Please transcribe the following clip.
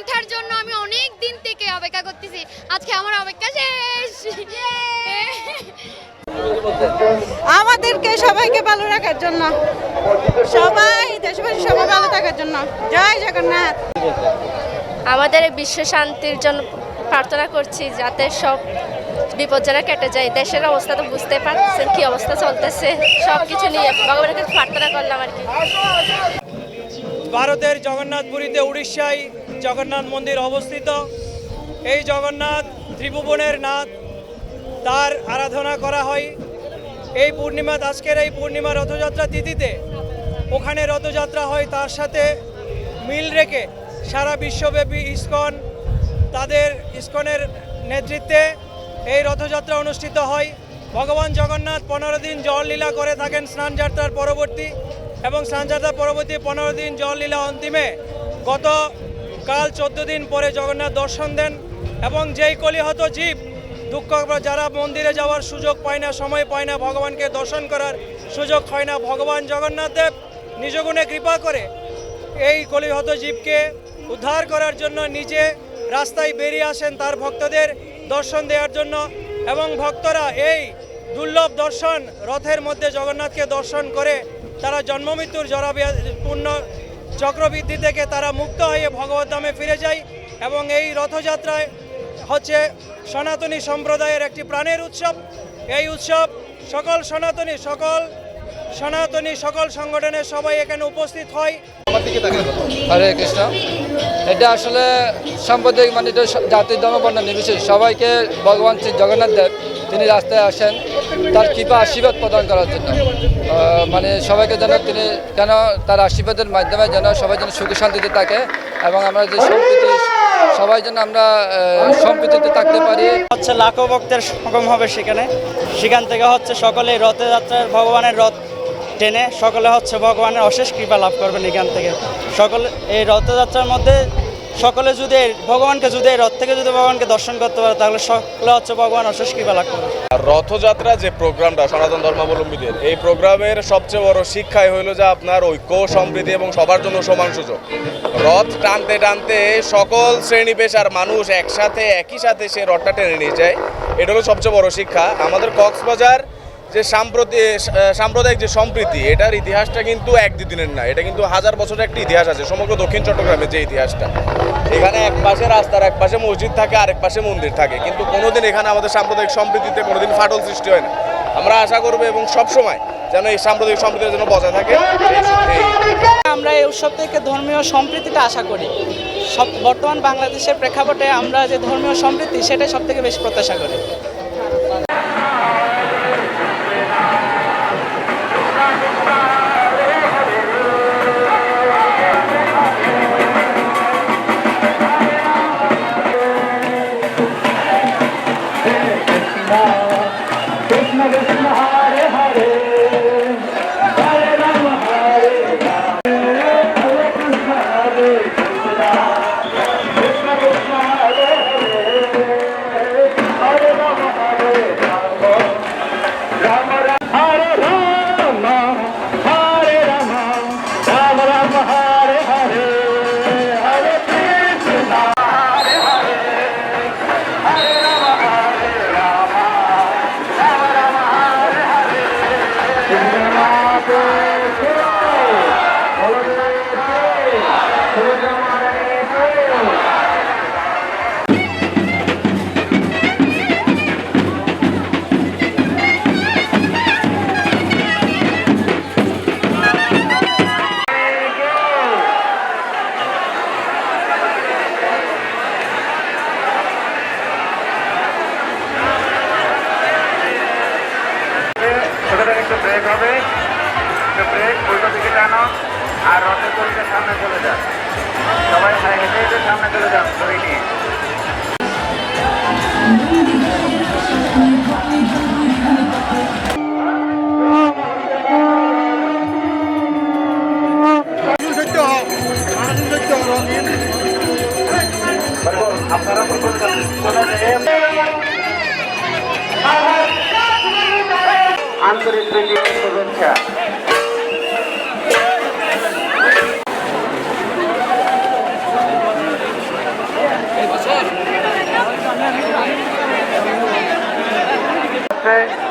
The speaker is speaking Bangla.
ওঠার জন্য আমি অনেক দিন থেকে অপেক্ষা করতেছি, আজকে আমার অপেক্ষা শেষ। আমাদেরকে সবাইকে ভালো রাখার জন্য, সবাই দেশবাসী সবাই ভালো থাকার জন্য। জয় জগন্নাথ। আমাদের বিশ্ব শান্তির জন্য প্রার্থনা করছি, যাতে সব বিপদ যেন কেটে যায়। দেশের অবস্থা তো বুঝতে পারছেন কি অবস্থা চলতেছে, সব কিছু নিয়ে ভগবানের কাছে প্রার্থনা করলাম আর কি। ভারতের জগন্নাথপুরীতে উড়িষ্যায় জগন্নাথ মন্দির অবস্থিত। এই জগন্নাথ ত্রিভুবনের নাথ, তার আরাধনা করা হয়। এই পূর্ণিমা, আজকের এই পূর্ণিমা রথযাত্রা তিথিতে ওখানে রথযাত্রা হয়, তার সাথে মিল রেখে সারা বিশ্বব্যাপী তাদের ইস্কনের নেতৃত্বে এই রথযাত্রা অনুষ্ঠিত হয়। ভগবান জগন্নাথ 15 দিন জললীলা করে থাকেন স্নানযাত্রার পরবর্তী, এবং স্নানযাত্রার পরবর্তী 15 দিন জললীলা অন্তিমে গতকাল 14 দিন পরে জগন্নাথ দর্শন দেন। এবং যেই কলিহত জীব দুঃখ, যারা মন্দিরে যাওয়ার সুযোগ পায় না, সময় পায় না, ভগবানকে দর্শন করার সুযোগ হয় না, ভগবান জগন্নাথ দেব নিজ গুণে কৃপা করে এই কলিহত জীবকে উদ্ধার করার জন্য নিজে রাস্তায় বেরিয়ে আসেন তার ভক্তদের দর্শন দেওয়ার জন্য। এবং ভক্তরা এই দুর্লভ দর্শন, রথের মধ্যে জগন্নাথকে দর্শন করে তারা জন্মমৃত্যুর পূর্ণ চক্রবৃদ্ধি থেকে তারা মুক্ত হয়ে ভগবত ধামে ফিরে যায়। এবং এই রথযাত্রায় হচ্ছে সনাতনী সম্প্রদায়ের একটি প্রাণের উৎসব। এই উৎসব সকল সনাতনী সকল সংগঠনের সবাই এখানে উপস্থিত হয়। হরে কৃষ্ণ। এটা আসলে সাম্প্রদায়িক, মানে এটা জাতি ধর্ম বর্ণ নির্বিশেষে সবাইকে ভগবান শ্রী জগন্নাথ দেব তিনি রাস্তায় আসেন তার কৃপা আশীর্বাদ প্রদান করার জন্য। মানে সবাইকে যেন তার আশীর্বাদের মাধ্যমে যেন সবাই যেন সুখী শান্তিতে থাকে, এবং আমরা যে সম্প্রীতি, সবাই যেন আমরা সম্প্রীতিতে থাকতে পারি। হচ্ছে লাখো ভক্তের সমাগম হবে সেখান থেকে হচ্ছে সকলে রথযাত্রার ভগবানের রথ টেনে সকলে হচ্ছে ভগবানের অশেষ কৃপা লাভ করবেন। এখান থেকে সকলে এই রথযাত্রার মধ্যে সকলে যদি ভগবানকে এই রথ থেকে যদি ভগবানকে দর্শন করতে পারে, তাহলে সকলে হচ্ছে ভগবান অশেষ কৃপা লাভ করবে। রথযাত্রা যে প্রোগ্রামটা সনাতন ধর্মাবলম্বীদের, এই প্রোগ্রামের সবচেয়ে বড় শিক্ষাই হইল যে আপনার ঐক্য, সম্প্রীতি এবং সবার জন্য সমান সুযোগ। রথ টানতে টানতে সকল শ্রেণী পেশার মানুষ একসাথে একই সাথে সে রথটা টেনে নিয়ে যায়। এটা হলো সবচেয়ে বড় শিক্ষা। আমাদের কক্সবাজার যে সাম্প্রদায়িক যে সম্প্রীতি, এটার ইতিহাসটা কিন্তু এক দুদিনের না, এটা কিন্তু হাজার বছরের একটি ইতিহাস আছে। সমগ্র দক্ষিণ চট্টগ্রামের যে ইতিহাসটা, এখানে এক পাশে রাস্তার এক পাশে মসজিদ থাকে, আরেক পাশে মন্দির থাকে, কিন্তু কোনোদিন এখানে আমাদের সাম্প্রদায়িক সম্প্রীতিতে কোনোদিন ফাটল সৃষ্টি হয় না। আমরা আশা করবো এবং সবসময় যেন এই সাম্প্রদায়িক সম্প্রীতি যেন বজায় থাকে। আমরা এই উৎসব থেকে ধর্মীয় সম্প্রীতিটা আশা করি। বর্তমান বাংলাদেশের প্রেক্ষাপটে আমরা যে ধর্মীয় সম্প্রীতি, সেটাই সব থেকে বেশি প্রত্যাশা করি। ব্রেক হবে, ব্রেক উল্টো দিকে টানো আর রথের দড়িতে সামনে চলে যান। সবাই হেঁটে হেঁটে সামনে চলে যান দড়ি নিয়ে। আপনারা আন্তরিক শুভেচ্ছা। হচ্ছে